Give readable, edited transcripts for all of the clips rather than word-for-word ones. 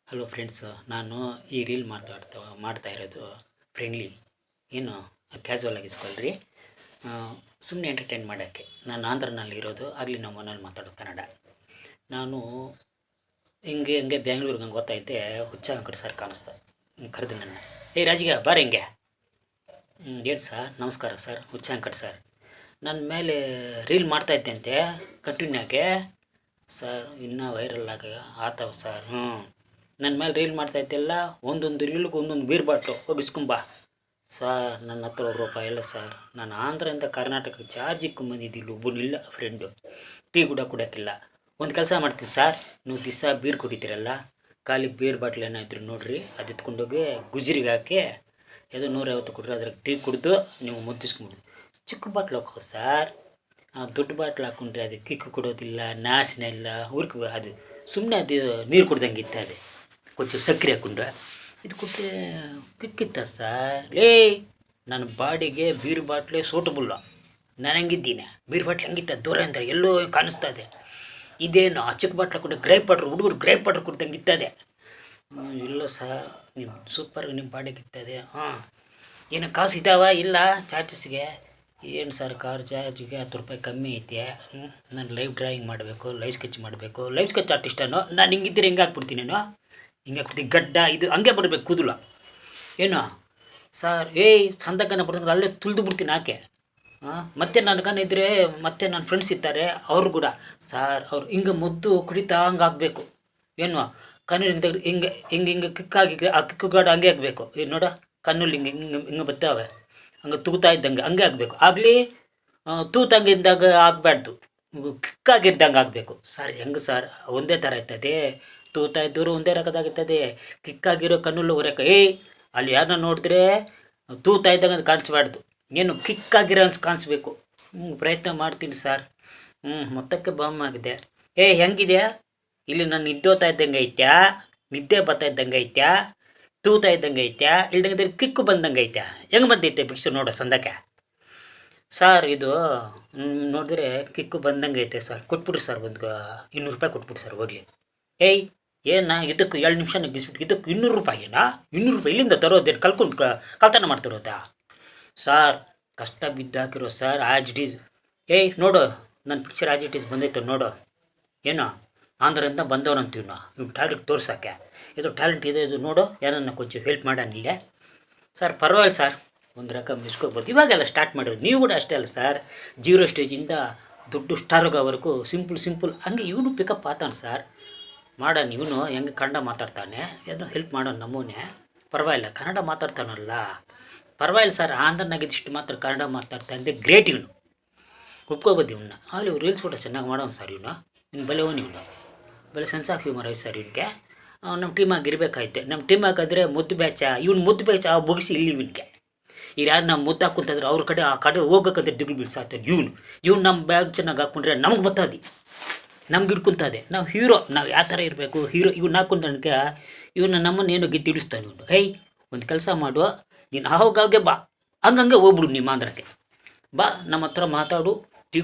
Hello friends, ನಾನು ಈ reel ಮಾಡ್ತಾ ಇರೋದು ಫ್ರೆಂಡ್ಲಿ, ಏನು ಕ್ಯಾಸುವಲ್ ಆಗಿ ಇಸ್ಕೊಳ್ರಿ. ಸುಮ್ಮನೆ ಎಂಟರ್ಟೈನ್ ಮಾಡೋಕ್ಕೆ. ನಾನು ಆಂಧ್ರನಲ್ಲಿ ಇರೋದು, ಆಗಲಿ ನಮ್ಮ ಮನೇಲಿ ಮಾತಾಡೋದು ಕನ್ನಡ. ನಾನು ಹಿಂಗೆ ಹಂಗೆ ಬೆಂಗಳೂರಿಗೆ ಹಂಗೆ ಗೊತ್ತಾಯಿದ್ದೆ, ಹುಚ್ಚ ವೆಂಕಟ್ ಸರ್ ಕಾಣಿಸ್ತಾ ಕರೆದು ನನ್ನ. ರಾಜಿಗ ಬಾರ ಹಿಂಗೆ. ಏನು ಸರ್, ನಮಸ್ಕಾರ ಸರ್, ಹುಚ್ಚ ವೆಂಕಟ್ ಸರ್. ನನ್ನ ಮೇಲೆ ರೀಲ್ ಮಾಡ್ತಾಯಿದ್ದೆ ಅಂತೆ ಕಂಟಿನ್ಯೂ ಆಗಿ. ಸರ್ ಇನ್ನೂ ವೈರಲ್ ಆತವ ಸರ್. ನನ್ನ ಮೇಲೆ ರೀಲ್ ಮಾಡ್ತಾಯಿದ್ದೆಲ್ಲ ಒಂದೊಂದು ರೀಲ್ಗೆ ಒಂದೊಂದು ಬೀರ್ ಬಾಟ್ಲು ಹೋಗಿಸ್ಕೊಂಬ. ಸರ್ ನನ್ನ ಹತ್ರ ರೂಪಾಯಿ ಇಲ್ಲ ಸರ್. ನಾನು ಆಂಧ್ರದಿಂದ ಕರ್ನಾಟಕಕ್ಕೆ ಚಾರ್ಜ್ ಇಕ್ಕೊಂಬಂದಿದ್ದಿಲ್ಲ, ಒಬ್ಬನಿಲ್ಲ ಫ್ರೆಂಡು. ಟೀ ಕೂಡ ಕುಡಿಯೋಕ್ಕಿಲ್ಲ. ಒಂದು ಕೆಲಸ ಮಾಡ್ತೀನಿ ಸರ್, ನೀವು ದಿವಸ ಬೀರ್ ಕುಡಿತೀರಲ್ಲ, ಖಾಲಿ ಬೀರ್ ಬಾಟ್ಲು ಏನಾದ್ರು ನೋಡಿರಿ, ಅದು ಎತ್ಕೊಂಡೋಗಿ ಗುಜ್ರಿಗೆ ಹಾಕಿ ಅದು 150 ಕೊಟ್ಟರೆ ಅದ್ರಾಗ ಟೀ ಕುಡಿದು ನೀವು ಮುದ್ದಿಸ್ಕೊಂಬಿಡಿ. ಚಿಕ್ಕ ಬಾಟ್ಲು ಹಾಕೋ ಸರ್. ದೊಡ್ಡ ಬಾಟ್ಲು ಹಾಕ್ಕೊಂಡ್ರೆ ಅದು ಕಿಕ್ಕು ಕೊಡೋದಿಲ್ಲ, ನಾಶನ ಇಲ್ಲ, ಹುರ್ಕು ಅದು ಸುಮ್ಮನೆ ಅದು ನೀರು ಕುಡ್ದಂಗೆ ಇರ್ತದೆ. ಕೊಂಚ ಸಕ್ಕರೆ ಹಾಕ್ಕೊಂಡು ಇದು ಕೊಟ್ಟರೆ ಕಿಕ್ಕಿತ್ತ ಸರ್. ನನ್ನ ಬಾಡಿಗೆ ಬೀರ್ ಬಾಟ್ಲೆ ಸೂಟಬುಲ್ಲ. ನಾನು ಹಂಗಿದ್ದೀನಿ, ಬೀರ್ ಬಾಟ್ಲು ಹಂಗಿತ್ತ ದೂರ ಅಂತಾರೆ, ಎಲ್ಲೋ ಕಾಣಿಸ್ತಾ ಇದೆ. ಇದೇನು ಆ ಚಿಕ್ಕ ಬಾಟ್ಲು ಹಾಕ್ಕೊಂಡು ಗ್ರೈಪ್ ವಾಟ್ರ್, ಹುಡುಗರು ಗ್ರೈಪ್ ವಾಟ್ರ್ ಕುಡ್ದಂಗೆ ಇರ್ತದೆ. ಇಲ್ಲ ಸರ್, ನಿಮ್ಮ ಸೂಪರ್, ನಿಮ್ಮ ಬಾಡಿಗೆ ಇರ್ತದೆ. ಏನು ಕಾಸು ಇದ್ದಾವ? ಇಲ್ಲ ಚಾರ್ಜಸ್ಗೆ. ಏನು ಸರ್, ಕಾರ್ ಚಾರ್ಜಿಗೆ 10 ರೂಪಾಯಿ ಕಮ್ಮಿ ಐತೆ. ನಾನು ಲೈವ್ ಡ್ರಾಯಿಂಗ್ ಮಾಡಬೇಕು, ಲೈವ್ ಸ್ಕೆಚ್ ಮಾಡಬೇಕು. ಲೈವ್ ಸ್ಕೆಚ್ ಆರ್ಟಿಸ್ಟನು ನಾನು. ಹಿಂಗಿದ್ದರೆ ಹಿಂಗೆ ಹಾಕ್ಬಿಡ್ತೀನಿ ನಾನು. ಹಿಂಗೆ ಹಾಕ್ಬಿಡ್ತೀನಿ ಗಡ್ಡ, ಇದು ಹಂಗೆ ಬರಬೇಕು ಕೂದಲ. ಏನು ಸರ್, ಸಂದಕನ ಬರ್ತಂದ್ರೆ ಅಲ್ಲೇ ತುಳಿದು ಬಿಡ್ತೀನಿ ಆಕೆ. ಮತ್ತೆ ನನಗನ ಇದ್ದರೆ ಮತ್ತೆ ನನ್ನ ಫ್ರೆಂಡ್ಸ್ ಇರ್ತಾರೆ, ಅವರು ಕೂಡ ಸರ್ ಅವ್ರು ಹಿಂಗೆ ಮುದ್ದು ಕುಡಿತಾ ಹಂಗೆ ಆಗಬೇಕು. ಏನು ಕಣ್ಣು ಹಿಂಗೆ ಹಿಂಗೆ ಹಿಂಗೆ ಹಿಂಗೆ ಕಿಕ್ಕಾಗಿ ಆ ಕಿಕ್ಕುಗಾಡು ಹಂಗೆ ಆಗಬೇಕು. ಇದು ನೋಡ, ಕಣ್ಣಲ್ಲಿ ಹಿಂಗೆ ಹಿಂಗೆ ಹಿಂಗೆ ಬರ್ತಾವೆ, ಹಂಗೆ ತೂತಾ ಇದ್ದಂಗೆ ಹಂಗೆ ಆಗಬೇಕು. ಆಗಲಿ ತೂತಂಗಿದ್ದಾಗ ಆಗಬಾರ್ದು, ಕಿಕ್ಕಾಗಿದ್ದಂಗೆ ಆಗಬೇಕು. ಸರ್ ಹೆಂಗೆ ಸರ್, ಒಂದೇ ಥರ ಇರ್ತದೆ. ತೂತಾ ಇದ್ದವರು ಒಂದೇ ರಕದಾಗಿರ್ತದೆ. ಕಿಕ್ಕಾಗಿರೋ ಕಣ್ಣಲ್ಲಿ ಹೊರಕ್ಕೆ ಅಲ್ಲಿ ಯಾರನ್ನ ನೋಡಿದ್ರೆ ತೂತಾ ಇದ್ದಾಗ ಅದು ಕಾಣಿಸ್ಬಾರ್ದು, ಏನು ಕಿಕ್ಕಾಗಿರೋ ಅನ್ಸ್ ಕಾಣಿಸ್ಬೇಕು. ಪ್ರಯತ್ನ ಮಾಡ್ತೀನಿ ಸರ್. ಮೊತ್ತಕ್ಕೆ ಬಾಂಬ್ ಆಗಿದೆ. ಹೆಂಗಿದೆಯಾ? ಇಲ್ಲಿ ನಾನು ನಿದ್ದೋತಾ ಇದ್ದಂಗೆ ಐತ್ಯಾ, ನಿದ್ದೆ ಬರ್ತಾ ಇದ್ದಂಗೆ ಐತ್ಯಾ, ತೂತಾ ಇದ್ದಂಗೆ ಐತ್ಯಾ, ಇಲ್ದಂಗೆ ಕಿಕ್ಕು ಬಂದಂಗೆ ಐತ್ಯಾ? ಹೆಂಗೆ ಬಂದೈತೆ ಪಿಕ್ಚರ್ ನೋಡೋ ಸಂದಕ್ಕೆ ಸರ್? ಇದು ನೋಡಿದ್ರೆ ಕಿಕ್ಕು ಬಂದಂಗೆ ಐತೆ ಸರ್. ಕೊಟ್ಬಿಡ್ರಿ ಸರ್, ಒಂದು 200 ರೂಪಾಯಿ ಕೊಟ್ಬಿಡಿ ಸರ್, ಹೋಗಲಿ. ಇದಕ್ಕೆ 2 ನಿಮಿಷ ನಗ್ಗಿಸ್ಬಿಟ್ಟು ಇದಕ್ಕೆ 200 ರೂಪಾಯಿನಾ? 200 ರೂಪಾಯಿ ಇಲ್ಲಿಂದ ತರೋದೇನು? ಕಳ್ತನ ಮಾಡ್ತಿರೋದಾ ಸರ್? ಕಷ್ಟ ಬಿದ್ದಾಕಿರೋ ಸರ್, ಆ್ಯಸ್ ಇಟ್ ಈಸ್. ನೋಡು, ನನ್ನ ಪಿಕ್ಚರ್ ಆ್ಯಸ್ ಇಟ್ ಈಸ್ ಬಂದೈತೆ ನೋಡು. ಏನೋ ಆಂಧ್ರದಿಂದ ಬಂದವನಂತೀವಿ ನೀವು ಟ್ಯಾಲೆಂಟ್ ತೋರ್ಸೋಕ್ಕೆ. ಇದು ಟ್ಯಾಲೆಂಟ್ ಇದೆ, ಇದು ನೋಡು, ಯಾರನ್ನ ಕೊಂಚ ಹೆಲ್ಪ್ ಮಾಡೋನಿಲ್ಲ ಸರ್. ಪರವಾಗಿಲ್ಲ ಸರ್, ಒಂದು ರಕಮ್ ಇಸ್ಕೋಬೋದು. ಇವಾಗೆಲ್ಲ ಸ್ಟಾರ್ಟ್ ಮಾಡೋದು, ನೀವು ಕೂಡ ಅಷ್ಟೇ ಅಲ್ಲ ಸರ್. 0 ಸ್ಟೇಜಿಂದ ದೊಡ್ಡ ಸ್ಟಾರ್ಗೋವರೆಗೂ ಸಿಂಪಲ್ ಹಂಗೆ ಇವನು ಪಿಕಪ್ ಆತಾನೆ ಸರ್. ಮಾಡೋಣ, ಇವನು ಹೆಂಗೆ ಕನ್ನಡ ಮಾತಾಡ್ತಾನೆ, ಏನೋ ಹೆಲ್ಪ್ ಮಾಡೋಣ ನಮ್ಮೂನೇ. ಪರವಾಗಿಲ್ಲ, ಕನ್ನಡ ಮಾತಾಡ್ತಾನಲ್ಲ, ಪರವಾಗಿಲ್ಲ ಸರ್. ಆಂಧ್ರನಾಗಿದ್ದಿಷ್ಟು ಮಾತ್ರ ಕನ್ನಡ ಮಾತಾಡ್ತಾ ಇದ್ದೆ, ಗ್ರೇಟ್ ಇವನು. ಒಪ್ಕೋಬೋದು ಇವನ್ನ. ಅಲ್ಲಿ ರೀಲ್ಸ್ ಕೂಡ ಚೆನ್ನಾಗಿ ಮಾಡೋನು ಸರ್ ಇವನು. ಇನ್ನು ಬಲೆವನು ಇವನು, ಬಲೆ ಸೆನ್ಸ್ ಆಫ್ ಹ್ಯೂಮರ್ ಐತೆ ಸರ್ ಇವನಿಗೆ. ನಮ್ಮ ಟೀಮಾಗಿ ಇರಬೇಕಾಯ್ತೆ. ನಮ್ಮ ಟೀಮ್ ಹಾಕಿದ್ರೆ ಮುದ್ದು ಬ್ಯಾಚ, ಇವ್ನು ಮುದ್ದು ಬ್ಯಾಚ ಬೊಗಿಸಿ ಇಲ್ಲಿ ಇವನಿಗೆ. ಈಗ ಯಾರು ನಮ್ಮ ಮುದ್ದು ಹಾಕುಂತಂದ್ರೆ ಅವ್ರ ಕಡೆ ಆ ಕಡೆ ಹೋಗೋಕ್ಕಂದ್ರೆ ದಿಗ್ಲು ಬೀಳ್ಸಾಗ್ತದೆ. ಇವ್ನು ನಮ್ಮ ಬ್ಯಾಗ್ ಚೆನ್ನಾಗಿ ಹಾಕ್ಕೊಂಡ್ರೆ ನಮ್ಗೆ ಬರ್ತದೆ, ನಮ್ಗೆ ಹಿಡ್ಕೊಂತದೆ. ನಾವು ಹೀರೋ, ನಾವು ಯಾವ ಥರ ಇರಬೇಕು ಹೀರೋ. ಇವ್ನು ಹಾಕೊಂಡನಕ ಇವನ್ನ ನಮ್ಮನ್ನು ಏನೋ ಗೆದ್ದಿಡಿಸ್ತಾನೆ ಇವನು. ಒಂದು ಕೆಲಸ ಮಾಡುವ, ನೀನು ಆವಾಗಾಗೆ ಬಾ, ಹಂಗಂಗೆ ಹೋಗ್ಬಿಡು ನಿಮ್ಮ ಆಂಧ್ರಕ್ಕೆ ಬಾ, ನಮ್ಮ ಹತ್ರ ಮಾತಾಡು. ಟೀ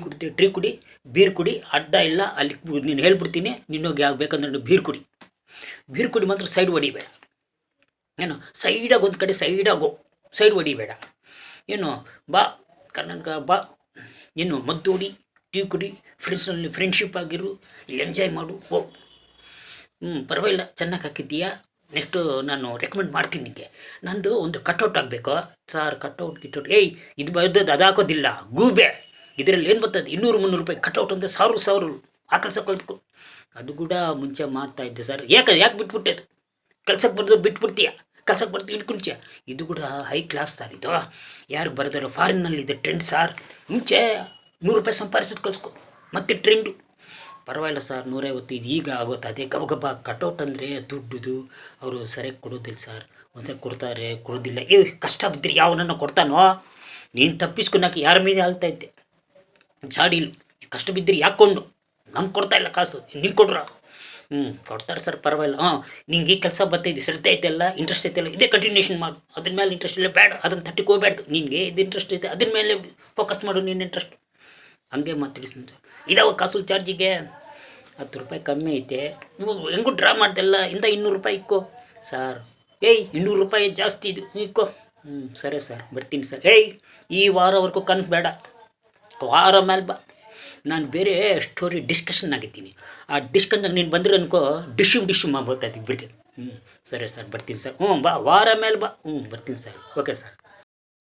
ಕುಡಿ, ಬೀರ್ ಕುಡಿ, ಅಡ್ಡ ಇಲ್ಲ. ಅಲ್ಲಿ ನೀನು ಹೇಳ್ಬಿಡ್ತೀನಿ, ನಿನ್ನೋಗಿ ಆಗಬೇಕಂದ್ರೆ ಬೀರ್ ಕುಡಿ ಮಾತ್ರ ಸೈಡ್ ಹೊಡಿಬೇಡ. ಏನು ಸೈಡಾಗಿ ಒಂದು ಕಡೆ ಸೈಡ್ ಹೊಡಿಬೇಡ. ಏನು ಬಾ ಕರ್ನಾಟಕ ಬಾ, ಏನು ಮದ್ದು ಹೊಡಿ, ಟೀ ಕುಡಿ, ಫ್ರೆಂಡ್ಸ್ನಲ್ಲಿ ಫ್ರೆಂಡ್ಶಿಪ್ ಆಗಿರು, ಎಂಜಾಯ್ ಮಾಡು, ಹೋಗು. ಪರವಾಗಿಲ್ಲ, ಚೆನ್ನಾಗಿ ಹಾಕಿದ್ದೀಯಾ. ನೆಕ್ಸ್ಟು ನಾನು ರೆಕಮೆಂಡ್ ಮಾಡ್ತೀನಿ ನಿಮಗೆ. ನಂದು ಒಂದು ಕಟ್ಔಟ್ ಆಗಬೇಕು ಸರ್. ಕಟ್ಔಟ್ ಇದು ಬರ್ದದ್ದು ಅದು ಹಾಕೋದಿಲ್ಲ, ಗೂಬೆ. ಇದರಲ್ಲಿ ಏನು ಬರ್ತದೆ? 200-300 ರೂಪಾಯಿ ಕಟ್ಔಟ್ ಅಂದರೆ 1000 ಹಾಕಲ್ಸಕೊಳ್ಬೇಕು. ಅದು ಕೂಡ ಮುಂಚೆ ಮಾಡ್ತಾಯಿದ್ದೆ ಸರ್. ಯಾಕೆ ಬಿಟ್ಬಿಟ್ಟೆ? ಅದು ಕೆಲ್ಸಕ್ಕೆ ಬರೆದು ಬಿಟ್ಬಿಡ್ತೀಯ, ಕೆಲ್ಸಕ್ಕೆ ಬರ್ತೀವಿ ಇಟ್ಕೊಂಡ್ತೀಯ. ಇದು ಕೂಡ ಹೈ ಕ್ಲಾಸ್ ಸರ್. ಇದು ಯಾರು ಬರೆದಾರೋ ಫಾರಿನ್ನಲ್ಲಿದೆ ಟ್ರೆಂಡ್ ಸರ್. ಮುಂಚೆ 100 ರೂಪಾಯಿ ಸಂಪಾದಿಸೋದು ಕಲಿಸ್ಕೊ, ಮತ್ತೆ ಟ್ರೆಂಡು. ಪರವಾಗಿಲ್ಲ ಸರ್, 150 ಇದು ಈಗ ಆಗುತ್ತೆ. ಅದೇ ಗಬ ಕಟ್ಔಟ್ ಅಂದರೆ ದುಡ್ಡುದು ಅವರು ಸರಿಯಾಗಿ ಕೊಡೋದಿಲ್ಲ ಸರ್. ಒಂದ್ಸಲ ಕೊಡ್ತಾರೆ, ಕೊಡೋದಿಲ್ಲ. ಕಷ್ಟ ಬಿದ್ದರೆ ಯಾವನನ್ನು ಕೊಡ್ತಾನೋ? ನೀನು ತಪ್ಪಿಸ್ಕೊಳಕ್ಕೆ ಯಾರ ಮೇಲೆ ಆಳ್ತಾ ಇದ್ದೆ ಚಾಡಿಲು. ಕಷ್ಟ ಬಿದ್ದರೆ ಯಾಕೊಂಡು ನಮ್ಗೆ ಕೊಡ್ತಾ ಇಲ್ಲ ಕಾಸು, ನಿಂಗೆ ಕೊಡ್ರ? ಕೊಡ್ತಾರೆ ಸರ್, ಪರವಾಗಿಲ್ಲ. ನಿಂಗೆ ಈ ಕೆಲಸ ಬರ್ತಾಯಿದ್ದೆ, ಶ್ರದ್ಧೆ ಐತೆಲ್ಲ, ಇಂಟ್ರೆಸ್ಟ್ ಐತೆಲ್ಲ, ಇದೇ ಕಂಟಿನ್ಯೂಷನ್ ಮಾಡು. ಅದ್ರ ಮೇಲೆ ಇಂಟ್ರೆಸ್ಟ್ ಇಲ್ಲ ಬೇಡ, ಅದನ್ನು ತಟ್ಟಿಗೆ ಹೋಗ್ಬೇಡ್ದು. ನಿನಗೆ ಇದು ಇಂಟ್ರೆಸ್ಟ್ ಐತೆ ಅದ್ರ ಮೇಲೆ ಫೋಕಸ್ ಮಾಡು, ನಿನ್ನ ಇಂಟ್ರೆಸ್ಟ್. ಹಂಗೆ ಮಾತಾಡಿಸ್ತೀನಿ ಸರ್. ಇದಾವ ಕಾಸು ಚಾರ್ಜಿಗೆ. 10 ರೂಪಾಯಿ ಕಮ್ಮಿ ಐತೆ ಹೆಂಗೂ ಡ್ರಾ ಮಾಡ್ದೆಲ್ಲ ಇಂದ 200 ರೂಪಾಯಿ ಇಕ್ಕೋ ಸರ್. ಏಯ್ 200 ರೂಪಾಯಿ ಜಾಸ್ತಿ ಇದು ಇಕ್ಕೋ. ಸರಿ ಸರ್ ಬರ್ತೀನಿ ಸರ್. ಏಯ್ ಈ ವಾರವರೆಗೂ ಕನ್ಫ್ ಬೇಡ, ವಾರ ಮೇಲೆ ಬಾ. ನಾನು ಬೇರೆ ಸ್ಟೋರಿ ಡಿಸ್ಕಷನ್ ಆಗಿದ್ದೀನಿ. ಆ ಡಿಸ್ಕಷನ್ ನೀನು ಬಂದರೆ ಅನ್ಕೋ ಡಿಶ್ಯೂ ಮಾಡ್ಬೋದಾಯ್ತು ಇಬ್ಬರಿಗೆ. ಸರಿ ಸರ್ ಬರ್ತೀನಿ ಸರ್. ಬಾ ವಾರ ಮೇಲೆ ಬಾ. ಬರ್ತೀನಿ ಸರ್. Okay sir.